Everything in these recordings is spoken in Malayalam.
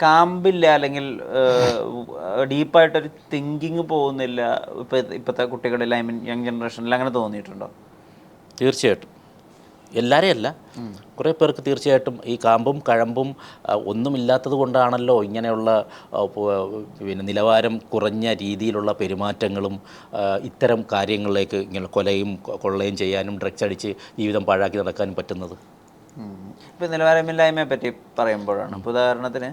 കാമ്പില്ല, അല്ലെങ്കിൽ ഡീപ്പായിട്ടൊരു തിങ്കിങ് പോകുന്നില്ല ഇപ്പോഴത്തെ കുട്ടികളിൽ, ഐ മീൻ യങ് ജനറേഷനിൽ, അങ്ങനെ തോന്നിയിട്ടുണ്ടോ? തീർച്ചയായിട്ടും. എല്ലാവരെയും അല്ല, കുറേ പേർക്ക് തീർച്ചയായിട്ടും ഈ കാമ്പും കഴമ്പും ഒന്നുമില്ലാത്തത് കൊണ്ടാണല്ലോ ഇങ്ങനെയുള്ള പിന്നെ നിലവാരം കുറഞ്ഞ രീതിയിലുള്ള പെരുമാറ്റങ്ങളും ഇത്തരം കാര്യങ്ങളിലേക്ക് ഇങ്ങനെ കൊലയും കൊള്ളയും ചെയ്യാനും ഡ്രഗ്സ് അടിച്ച് ജീവിതം പാഴാക്കി നടക്കാനും പറ്റുന്നത്. ഇപ്പോൾ നിലവാരമില്ലായ്മയെ പറ്റി പറയുമ്പോഴാണ്, ഇപ്പോൾ ഉദാഹരണത്തിന്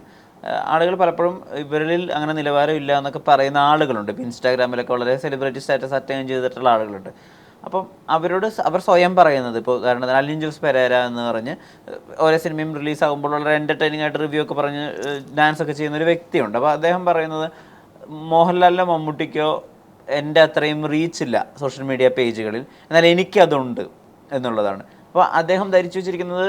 ആളുകൾ പലപ്പോഴും ഇവരിൽ അങ്ങനെ നിലവാരം ഇല്ല എന്നൊക്കെ പറയുന്ന ആളുകളുണ്ട്. ഇപ്പോൾ ഇൻസ്റ്റാഗ്രാമിലൊക്കെ വളരെ സെലിബ്രിറ്റി സ്റ്റാറ്റസ് അറ്റൈൻ ചെയ്തിട്ടുള്ള ആളുകളുണ്ട്. അപ്പം അവർ സ്വയം പറയുന്നത്, ഇപ്പോൾ ഉദാഹരണത്തിന് അലിൻ ജോസ് പെരേര എന്ന് പറഞ്ഞ് ഓരോ സിനിമയും റിലീസാകുമ്പോൾ വളരെ എൻ്റർടൈനിങ് ആയിട്ട് റിവ്യൂ ഒക്കെ പറഞ്ഞ് ഡാൻസ് ഒക്കെ ചെയ്യുന്ന ഒരു വ്യക്തിയുണ്ട്. അപ്പോൾ അദ്ദേഹം പറയുന്നത്, മോഹൻലാലിനോ മമ്മൂട്ടിക്കോ എൻ്റെ അത്രയും റീച്ചില്ല സോഷ്യൽ മീഡിയ പേജുകളിൽ, എന്നാൽ എനിക്കതുണ്ട് എന്നുള്ളതാണ്. അപ്പോൾ അദ്ദേഹം ധരിച്ചു വെച്ചിരിക്കുന്നത്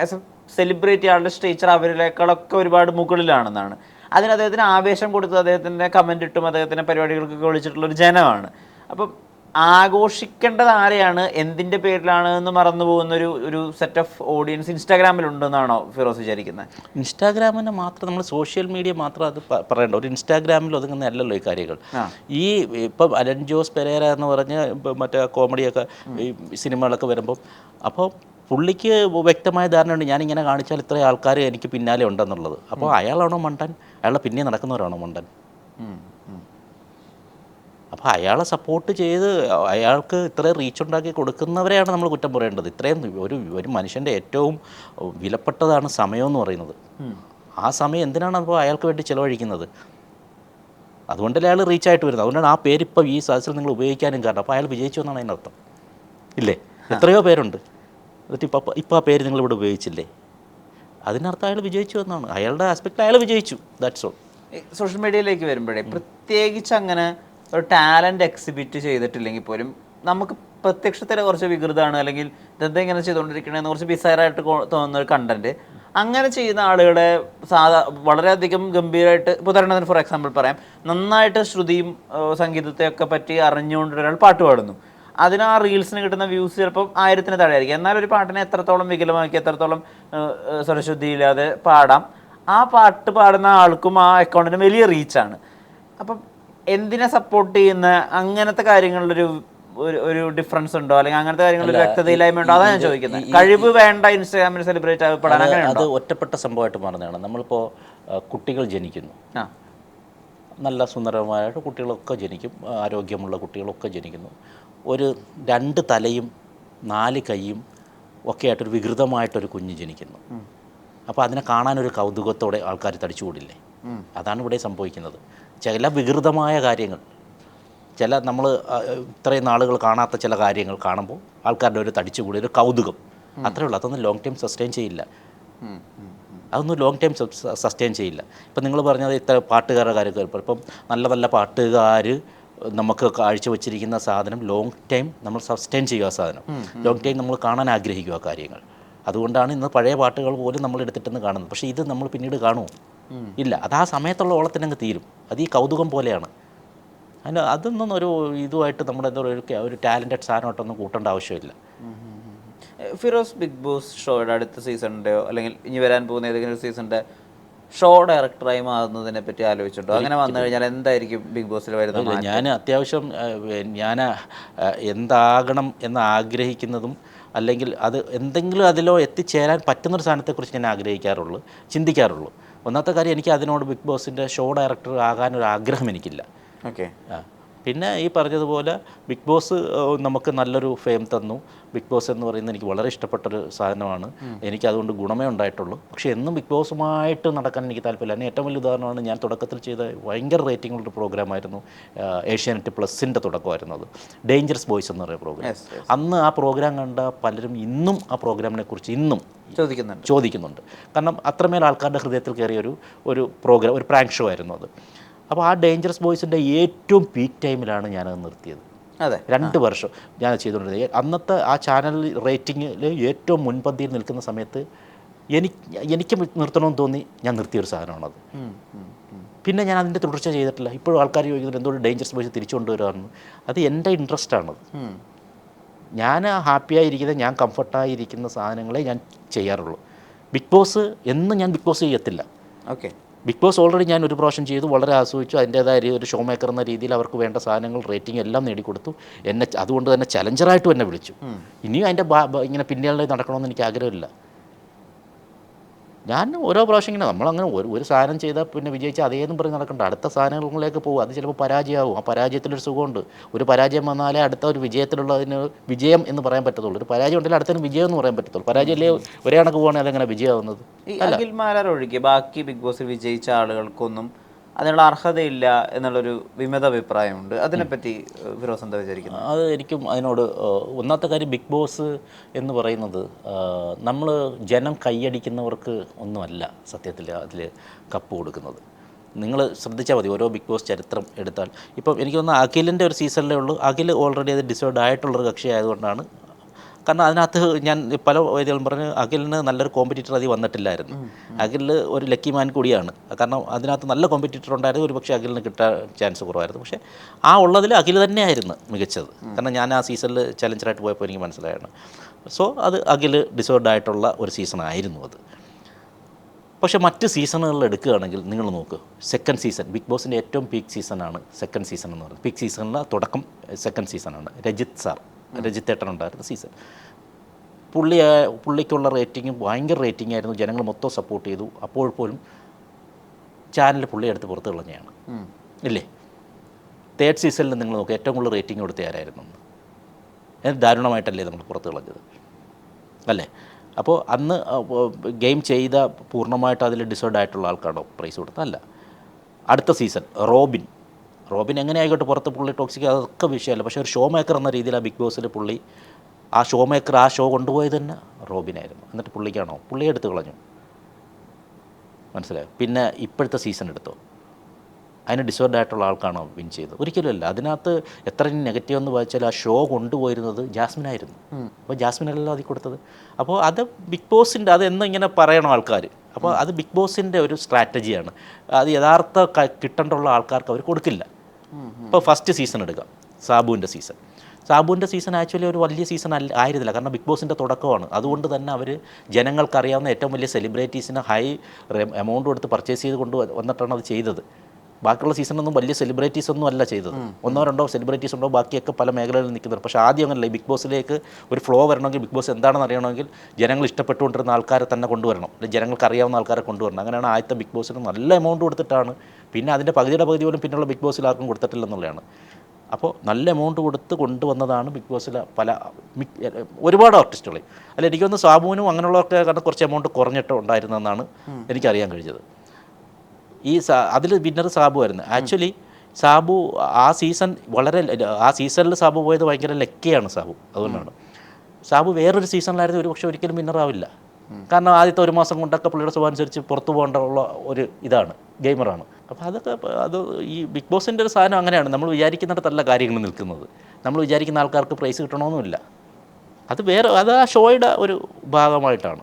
ആസ് എ സെലിബ്രിറ്റി, ആളുടെ സ്റ്റേച്ചർ അവരിലേക്കാളൊക്കെ ഒരുപാട് മുകളിലാണെന്നാണ്. അതിന് അദ്ദേഹത്തിന് ആവേശം കൊടുത്തത് അദ്ദേഹത്തിൻ്റെ കമൻ്റ് ഇട്ടും അദ്ദേഹത്തിൻ്റെ പരിപാടികൾക്കൊക്കെ വിളിച്ചിട്ടുള്ളൊരു ജനമാണ്. അപ്പം ആഘോഷിക്കേണ്ടത് ആരെയാണ്, എന്തിൻ്റെ പേരിലാണ് എന്ന് മറന്നു പോകുന്നൊരു ഒരു സെറ്റ് ഓഫ് ഓഡിയൻസ് ഇൻസ്റ്റാഗ്രാമിലുണ്ടെന്നാണോ ഫിറോസ് വിചാരിക്കുന്നത്? ഇൻസ്റ്റാഗ്രാമിനെ മാത്രം, നമ്മൾ സോഷ്യൽ മീഡിയ മാത്രം അത് പറയേണ്ട, ഒരു ഇൻസ്റ്റാഗ്രാമിൽ ഒതുങ്ങുന്ന അല്ലല്ലോ ഈ കാര്യങ്ങൾ. ഈ ഇപ്പം അലൻ ജോസ് പെരേര എന്ന് പറഞ്ഞ് മറ്റേ കോമഡിയൊക്കെ ഈ സിനിമകളൊക്കെ വരുമ്പോൾ, അപ്പോൾ പുള്ളിക്ക് വ്യക്തമായ ധാരണയുണ്ട്, ഞാനിങ്ങനെ കാണിച്ചാൽ ഇത്രയും ആൾക്കാർ എനിക്ക് പിന്നാലെ ഉണ്ടെന്നുള്ളത്. അപ്പോൾ അയാളാണോ മണ്ടൻ, അയാളെ പിന്നെ നടക്കുന്നവരാണോ മണ്ടൻ? അപ്പോൾ അയാളെ സപ്പോർട്ട് ചെയ്ത് അയാൾക്ക് ഇത്രയും റീച്ച് ഉണ്ടാക്കി കൊടുക്കുന്നവരെയാണ് നമ്മൾ കുറ്റം പറയേണ്ടത്. ഇത്രയും ഒരു മനുഷ്യൻ്റെ ഏറ്റവും വിലപ്പെട്ടതാണ് സമയമെന്ന് പറയുന്നത്. ആ സമയം എന്തിനാണ് അപ്പോൾ അയാൾക്ക് വേണ്ടി ചിലവഴിക്കുന്നത്? അതുകൊണ്ടല്ലേ അയാൾ റീച്ചായിട്ട് വരുന്നത്. അതുകൊണ്ടാണ് ആ പേരിപ്പോൾ ഈ സാഹചര്യത്തിൽ നിങ്ങൾ ഉപയോഗിക്കാനും കാരണം. അപ്പോൾ അയാൾ വിജയിച്ചു എന്നാണ് അതിൻ്റെ അർത്ഥം, ഇല്ലേ? എത്രയോ പേരുണ്ട്, എന്നിട്ട് ഇപ്പോൾ ആ പേര് നിങ്ങളിവിടെ ഉപയോഗിച്ചില്ലേ? അതിനർത്ഥം അയാൾ വിജയിച്ചു എന്നാണ്. അയാളുടെ ആസ്പെക്റ്റിൽ അയാൾ വിജയിച്ചു, ദാറ്റ്സ് ഓൾ. സോഷ്യൽ മീഡിയയിലേക്ക് വരുമ്പോഴേ പ്രത്യേകിച്ച് അങ്ങനെ ഒരു ടാലൻറ്റ് എക്സിബിറ്റ് ചെയ്തിട്ടില്ലെങ്കിൽ പോലും നമുക്ക് പ്രത്യക്ഷത്തിൽ കുറച്ച് വികൃതമാണ്, അല്ലെങ്കിൽ ഇതെന്താ ഇങ്ങനെ ചെയ്തുകൊണ്ടിരിക്കണമെന്ന് കുറച്ച് ബിസൈറായിട്ട് തോന്നുന്ന ഒരു കണ്ടൻറ്റ് അങ്ങനെ ചെയ്യുന്ന ആളുകളെ വളരെയധികം ഗംഭീരമായിട്ട്, ഇപ്പോൾ ഉദാഹരണത്തിന് ഫോർ എക്സാമ്പിൾ പറയാം, നന്നായിട്ട് ശ്രുതിയും സംഗീതത്തെയൊക്കെ പറ്റി അറിഞ്ഞുകൊണ്ട് ഒരാൾ പാട്ട് പാടുന്നു. അതിന് ആ റീൽസിന് കിട്ടുന്ന വ്യൂസ് ചിലപ്പോൾ 1000-ന് താഴെ ആയിരിക്കും. എന്നാൽ ഒരു പാട്ടിനെ എത്രത്തോളം വികലമാക്കി, എത്രത്തോളം സ്വരശുദ്ധിയില്ലാതെ പാടാം, ആ പാട്ട് പാടുന്ന ആൾക്കും ആ അക്കൗണ്ടിന് വലിയ റീച്ചാണ്. അപ്പം എന്തിനെ സപ്പോർട്ട് ചെയ്യുന്ന അങ്ങനത്തെ കാര്യങ്ങളിലൊരു ഒരു ഡിഫറൻസ് ഉണ്ടോ, അല്ലെങ്കിൽ അങ്ങനത്തെ കാര്യങ്ങളിൽ വ്യക്തതയില്ലായ്മ ഉണ്ടോ? അതാണ് ഞാൻ ചോദിക്കുന്നത്. കഴിവ് വേണ്ട ഇൻസ്റ്റാഗ്രാമിൽ സെലിബ്രേറ്റ് ആകപ്പെടാൻ അങ്ങനെ അത് ഒറ്റപ്പെട്ട സംഭവമായിട്ട് പറഞ്ഞതാണ്. നമ്മളിപ്പോൾ കുട്ടികൾ ജനിക്കുന്നു, നല്ല സുന്ദരമായിട്ട് കുട്ടികളൊക്കെ ജനിക്കും, ആരോഗ്യമുള്ള കുട്ടികളൊക്കെ ജനിക്കുന്നു. ഒരു 2 തലയും 4 കൈയും ഒക്കെ ആയിട്ടൊരു വികൃതമായിട്ടൊരു കുഞ്ഞ് ജനിക്കുന്നു. അപ്പോൾ അതിനെ കാണാനൊരു കൗതുകത്തോടെ ആൾക്കാർ തടിച്ചുകൂടില്ലേ? അതാണ് ഇവിടെ സംഭവിക്കുന്നത്. ചില വികൃതമായ കാര്യങ്ങൾ, ചില നമ്മൾ ഇത്രയും നാളുകൾ കാണാത്ത ചില കാര്യങ്ങൾ കാണുമ്പോൾ ആൾക്കാരുടെ ഒരു തടിച്ചുകൂടി ഒരു കൗതുകം, അത്രേ ഉള്ളൂ. അതൊന്നും ലോങ് ടൈം സസ്റ്റെയിൻ ചെയ്യില്ല. അതൊന്നും ലോങ് ടൈം സസ്റ്റെയിൻ ചെയ്യില്ല. ഇപ്പം നിങ്ങൾ പറഞ്ഞത് ഇത്ര പാട്ടുകാരുടെ കാര്യം, ഇപ്പം നല്ല നല്ല പാട്ടുകാർ നമുക്ക് കാഴ്ചവെച്ചിരിക്കുന്ന സാധനം ലോങ് ടൈം നമ്മൾ സസ്റ്റെയിൻ ചെയ്യുക, സാധനം ലോങ് ടൈം നമ്മൾ കാണാൻ ആഗ്രഹിക്കുക കാര്യങ്ങൾ. അതുകൊണ്ടാണ് ഇന്ന് പഴയ പാട്ടുകൾ പോലും നമ്മൾ എടുത്തിട്ടെന്ന് കാണുന്നത്. പക്ഷേ ഇത് നമ്മൾ പിന്നീട് കാണുമോ? ഇല്ല. അത് ആ സമയത്തുള്ള ഓളത്തിനങ്ങ് തീരും. അത് ഈ കൗതുകം പോലെയാണ്. അതൊന്നും ഒരു ഇതുമായിട്ട് നമ്മുടെ എന്താ പറയുക, ഒരു ടാലൻറ്റഡ് സാധനമായിട്ടൊന്നും കൂട്ടേണ്ട ആവശ്യമില്ല. ഫിറോസ് ബിഗ് ബോസ് ഷോയുടെ അടുത്ത സീസണിൻ്റെയോ അല്ലെങ്കിൽ ഇനി വരാൻ പോകുന്ന ഏതെങ്കിലും ഒരു സീസണിൻ്റെ ഷോ ഡയറക്ടറായി മാറുന്നതിനെ പറ്റി ആലോചിച്ചിട്ടോ? അങ്ങനെ വന്നു കഴിഞ്ഞാൽ എന്തായിരിക്കും ബിഗ് ബോസിൽ വരുന്നത്? ഞാൻ അത്യാവശ്യം ഞാൻ എന്താകണം എന്ന് ആഗ്രഹിക്കുന്നതും, അല്ലെങ്കിൽ അത് എന്തെങ്കിലും അതിലോ എത്തിച്ചേരാൻ പറ്റുന്നൊരു സാധനത്തെക്കുറിച്ച് ഞാൻ ആഗ്രഹിക്കാറുള്ളൂ, ചിന്തിക്കാറുള്ളൂ. ഒന്നാമത്തെ കാര്യം, എനിക്ക് അതിനോട് ബിഗ് ബോസിൻ്റെ ഷോ ഡയറക്ടർ ആകാനൊരു ആഗ്രഹം എനിക്കില്ല. ഓക്കെ. പിന്നെ ഈ പറഞ്ഞതുപോലെ ബിഗ് ബോസ് നമുക്ക് നല്ലൊരു ഫെയിം തന്നു. ബിഗ് ബോസ് എന്ന് പറയുന്നത് എനിക്ക് വളരെ ഇഷ്ടപ്പെട്ടൊരു സാധനമാണ്. എനിക്കതുകൊണ്ട് ഗുണമേ ഉണ്ടായിട്ടുള്ളൂ. പക്ഷേ എന്നും ബിഗ് ബോസുമായിട്ട് നടക്കാൻ എനിക്ക് താല്പര്യമില്ല. അതിന് ഏറ്റവും വലിയ ഉദാഹരണമാണ് ഞാൻ തുടക്കത്തിൽ ചെയ്ത ഭയങ്കര റേറ്റിംഗുള്ളൊരു പ്രോഗ്രാമായിരുന്നു, ഏഷ്യാനെറ്റ് പ്ലസിൻ്റെ തുടക്കമായിരുന്നു അത്, ഡേഞ്ചറസ് ബോയ്സ് എന്ന് പറയുന്ന പ്രോഗ്രാം. അന്ന് ആ പ്രോഗ്രാം കണ്ട പലരും ഇന്നും ആ പ്രോഗ്രാമിനെ കുറിച്ച് ഇന്നും ചോദിക്കുന്നുണ്ട്. കാരണം അത്രമേൽ ആൾക്കാരുടെ ഹൃദയത്തിൽ കയറിയ ഒരു പ്രോഗ്രാം, ഒരു പ്രാങ്ക് ഷോ ആയിരുന്നു അത്. അപ്പോൾ ആ ഡേഞ്ചറസ് ബോയ്സിൻ്റെ ഏറ്റവും പീക്ക് ടൈമിലാണ് ഞാനത് നിർത്തിയത്. അതെ, 2 വർഷം ഞാൻ ചെയ്തുകൊണ്ടിരുന്നത്. അന്നത്തെ ആ ചാനൽ റേറ്റിങ്ങിൽ ഏറ്റവും മുൻപന്തിയിൽ നിൽക്കുന്ന സമയത്ത് എനിക്ക് നിർത്തണമെന്ന് തോന്നി ഞാൻ നിർത്തിയൊരു സാധനമാണത്. പിന്നെ ഞാൻ അതിൻ്റെ തുടർച്ച ചെയ്തിട്ടില്ല. ഇപ്പോഴും ആൾക്കാർ ചോദിക്കുന്നത് എന്തുകൊണ്ട് ഡേഞ്ചറസ് ബോയ്സ് തിരിച്ചു കൊണ്ടുവരാമെന്ന്. അത് എൻ്റെ ഇൻട്രസ്റ്റാണത്. ഞാൻ ഹാപ്പിയായിരിക്കുന്ന, ഞാൻ കംഫർട്ടായിരിക്കുന്ന സാധനങ്ങളെ ഞാൻ ചെയ്യാറുള്ളൂ. ബിഗ് ബോസ് എന്നും ഞാൻ ബിഗ് ബോസ് ചെയ്യത്തില്ല. ഓക്കെ. ബിഗ് ബോസ് ഓൾറെഡി ഞാൻ ഒരു പ്രാവശ്യം ചെയ്തു, വളരെ ആസ്വദിച്ചു. അതിൻ്റേതായ ഒരു ഷോ മേക്കർ എന്ന രീതിയിൽ അവർക്ക് വേണ്ട സാധനങ്ങൾ, റേറ്റിംഗ് എല്ലാം നേടിക്കൊടുത്തു. എന്നെ അതുകൊണ്ട് തന്നെ ചലഞ്ചറായിട്ടും എന്നെ വിളിച്ചു. ഇനിയും അതിൻ്റെ ഇങ്ങനെ പിന്നിൽ നടക്കണമെന്ന് എനിക്ക് ആഗ്രഹമില്ല. ഞാൻ ഓരോ പ്രാവശ്യം ഇങ്ങനെ നമ്മളങ്ങനെ ഒരു സാധനം ചെയ്താൽ പിന്നെ വിജയിച്ചാൽ അതേന്നും പറഞ്ഞ് നടക്കണ്ട, അടുത്ത സാധനങ്ങളിലേക്ക് പോകും. അത് ചിലപ്പോൾ പരാജയമാവും. ആ പരാജയത്തിലൊരു സുഖമുണ്ട്. ഒരു പരാജയം വന്നാലേ അടുത്ത ഒരു വിജയത്തിലുള്ളതിന് വിജയം എന്ന് പറയാൻ പറ്റത്തുള്ളൂ. ഒരു പരാജയം ഉണ്ടെങ്കിൽ അടുത്തതിന് വിജയം എന്ന് പറയാൻ പറ്റത്തുള്ളൂ. പരാജയമല്ലേ ഒരേ കണക്ക് പോകണമെങ്കിൽ അതെങ്ങനെ വിജയമാവുന്നത്? ഈ അഖിൽമാരാർ ഒഴികെ ബാക്കി ബിഗ് ബോസിൽ വിജയിച്ച ആളുകൾക്കൊന്നും അതിനുള്ള അർഹതയില്ല എന്നുള്ളൊരു വിമത അഭിപ്രായമുണ്ട്. അതിനെപ്പറ്റി ഫിറോസ് എന്താ വിചാരിക്കുന്നത്? അത് എനിക്കും അതിനോട് ഒന്നാമത്തെ കാര്യം, ബിഗ് ബോസ് എന്ന് പറയുന്നത് നമ്മൾ ജനം കൈയടിക്കുന്നവർക്ക് ഒന്നുമല്ല സത്യത്തിൽ അതിൽ കപ്പ് കൊടുക്കുന്നത്. നിങ്ങൾ ശ്രദ്ധിച്ചാൽ മതി, ഓരോ ബിഗ് ബോസ് ചരിത്രം എടുത്താൽ. ഇപ്പം എനിക്ക് തോന്നുന്നു അഖിലിൻ്റെ ഒരു സീസണിലേ ഉള്ളൂ. അഖിൽ ഓൾറെഡി അത് ഡിസേർഡ് ആയിട്ടുള്ളൊരു കക്ഷി ആയതുകൊണ്ടാണ്. കാരണം അതിനകത്ത് ഞാൻ പല വേദികളും പറഞ്ഞ് അഖിലിന് നല്ലൊരു കോമ്പറ്റീറ്റർ അതിൽ വന്നിട്ടില്ലായിരുന്നു. അഖിൽ ഒരു ലക്കി മാൻ കൂടിയാണ്. കാരണം അതിനകത്ത് നല്ല കോമ്പറ്റീറ്റർ ഉണ്ടായിരുന്നു. ഒരു പക്ഷേ അഖിലിന് കിട്ടാൻ ചാൻസ് കുറവായിരുന്നു. പക്ഷേ ആ ഉള്ളതിൽ അഖിൽ തന്നെയായിരുന്നു മികച്ചത്. കാരണം ഞാൻ ആ സീസണിൽ ചലഞ്ചറായിട്ട് പോയപ്പോൾ എനിക്ക് മനസ്സിലായാണ്. സോ അത് അഖിൽ ഡിസേർഡ് ആയിട്ടുള്ള ഒരു സീസണായിരുന്നു അത്. പക്ഷേ മറ്റ് സീസണുകളിൽ എടുക്കുകയാണെങ്കിൽ നിങ്ങൾ നോക്ക്, സെക്കൻഡ് സീസൺ ബിഗ് ബോസിൻ്റെ ഏറ്റവും പീക്ക് സീസണാണ് സെക്കൻഡ് സീസൺ എന്ന് പറയുന്നത്. പീക്ക് സീസണിലെ തുടക്കം സെക്കൻഡ് സീസണാണ്. രജിത്ത് ഏട്ടനുണ്ടായിരുന്ന സീസൺ. പുള്ളിക്കുള്ള റേറ്റിങ്ങും ഭയങ്കര റേറ്റിംഗ് ആയിരുന്നു. ജനങ്ങൾ മൊത്തം സപ്പോർട്ട് ചെയ്തു. അപ്പോൾ പോലും ചാനൽ പുള്ളിയെ എടുത്ത് പുറത്ത് കളഞ്ഞതാണ്, ഇല്ലേ? തേർഡ് സീസണിൽ നിങ്ങൾ നോക്കുക, ഏറ്റവും കൂടുതൽ റേറ്റിംഗ് കൊടുത്ത ആരായിരുന്നു? ദാരുണമായിട്ടല്ലേ നമ്മൾ പുറത്ത് കളഞ്ഞത്, അല്ലേ? അപ്പോൾ അന്ന് ഗെയിം ചെയ്ത പൂർണ്ണമായിട്ട് അതിൽ ഡിസേർഡ് ആയിട്ടുള്ള ആൾക്കാണോ പ്രൈസ് കൊടുത്തത്? അല്ല. അടുത്ത സീസൺ റോബിൻ എങ്ങനെ ആയിക്കോട്ടെ, പുറത്ത് പുള്ളി ടോക്സിക്, അതൊക്കെ വിഷയമല്ല. പക്ഷേ ഒരു ഷോ മേക്കർ എന്ന രീതിയിൽ ആ ബിഗ് ബോസിൽ പുള്ളി ആ ഷോ മേക്കർ ആ ഷോ കൊണ്ടുപോയത് തന്നെ റോബിനായിരുന്നു. എന്നിട്ട് പുള്ളിയെ എടുത്ത് കളഞ്ഞു. മനസ്സിലായോ? പിന്നെ ഇപ്പോഴത്തെ സീസൺ എടുത്തോ, അതിന് ഡിസേർഡ് ആയിട്ടുള്ള ആൾക്കാണോ വിൻ ചെയ്തത്? ഒരിക്കലുമല്ല. അതിനകത്ത് എത്ര നെഗറ്റീവ് എന്ന് വായിച്ചാൽ ആ ഷോ കൊണ്ടുപോയിരുന്നത് ജാസ്മിനായിരുന്നു. അപ്പോൾ ജാസ്മിനല്ലല്ലോ അതിൽ കൊടുത്തത്. അപ്പോൾ അത് ബിഗ് ബോസിൻ്റെ, അത് എന്ന് ഇങ്ങനെ പറയണം ആൾക്കാർ. അപ്പോൾ അത് ബിഗ് ബോസിൻ്റെ ഒരു സ്ട്രാറ്റജിയാണ്. അത് യഥാർത്ഥ കിട്ടേണ്ടുള്ള ആൾക്കാർക്ക് അവർ കൊടുക്കില്ല. ഇപ്പോൾ ഫസ്റ്റ് സീസൺ എടുക്കാം, സാബുവിൻ്റെ സീസൺ ആക്ച്വലി ഒരു വലിയ സീസൺ ആയിരുന്നില്ല. കാരണം ബിഗ് ബോസിൻ്റെ തുടക്കമാണ്. അതുകൊണ്ട് തന്നെ അവർ ജനങ്ങൾക്കറിയാവുന്ന ഏറ്റവും വലിയ സെലിബ്രിറ്റീസിന് ഹൈ എമൗണ്ട് കൊടുത്ത് പർച്ചേസ് ചെയ്ത് വന്നിട്ടാണ് അത് ചെയ്തത്. ബാക്കിയുള്ള സീസണൊന്നും വലിയ സെലിബ്രിറ്റീസ് ഒന്നും അല്ല ചെയ്തത്. ഒന്നോ രണ്ടോ സെലിബ്രിറ്റീസ് ഉണ്ടോ, ബാക്കിയൊക്കെ പല മേഖലകളിൽ നിൽക്കുന്നുണ്ട്. പക്ഷേ ആദ്യം അങ്ങനല്ല. ബിഗ് ബോസിലേക്ക് ഒരു ഫ്ലോ വരണമെങ്കിൽ, ബിഗ് ബോസ് എന്താണെന്ന് അറിയണമെങ്കിൽ ജനങ്ങൾ ഇഷ്ടപ്പെട്ടുകൊണ്ടിരുന്ന ആൾക്കാരെ തന്നെ കൊണ്ടുവരണം, അല്ലെങ്കിൽ ജനങ്ങൾക്ക് അറിയാവുന്ന ആൾക്കാരെ കൊണ്ടുവരണം. അങ്ങനെയാണ് ആദ്യത്തെ ബിഗ് ബോസിന് നല്ല എമൗണ്ട് കൊടുത്തിട്ടാണ്. പിന്നെ അതിൻ്റെ പകുതി പോലും പിന്നെയുള്ള ബിഗ് ബോസിൽ ആർക്കും കൊടുത്തിട്ടില്ലെന്നുള്ളതാണ്. അപ്പോൾ നല്ല എമൗണ്ട് കൊടുത്ത് കൊണ്ടുവന്നതാണ് ബിഗ് ബോസിലെ ഒരുപാട് ആർട്ടിസ്റ്റുകൾ. അല്ല, എനിക്കൊന്ന് സാബുവിനും അങ്ങനെയുള്ളവർക്ക് കാരണം കുറച്ച് എമൗണ്ട് കുറഞ്ഞിട്ട് ഉണ്ടായിരുന്നെന്നാണ് എനിക്കറിയാൻ കഴിഞ്ഞത്. അതിൽ വിന്നർ സാബു ആയിരുന്നു. ആക്ച്വലി സാബു ആ സീസണിൽ സാബു പോയത് ഭയങ്കര ലക്കിയാണ് സാബു. അതുകൊണ്ടാണ് സാബു വേറൊരു സീസണിലായിരുന്നു ഒരു പക്ഷേ ഒരിക്കലും വിന്നറാവില്ല. കാരണം ആദ്യത്തെ ഒരു മാസം കൊണ്ടൊക്കെ പുള്ളിയുടെ സ്വഭാവം അനുസരിച്ച് പുറത്തു പോകേണ്ടുള്ള ഒരു ഗെയിമറാണ്. അപ്പോൾ അത് ഈ ബിഗ് ബോസിൻ്റെ ഒരു സാധനം അങ്ങനെയാണ്. നമ്മൾ വിചാരിക്കുന്നിടത്തല്ല കാര്യങ്ങൾ നിൽക്കുന്നത്. നമ്മൾ വിചാരിക്കുന്ന ആൾക്കാർക്ക് പ്രൈസ് കിട്ടണമെന്നുമില്ല. അത് ആ ഷോയുടെ ഒരു ഭാഗമായിട്ടാണ്.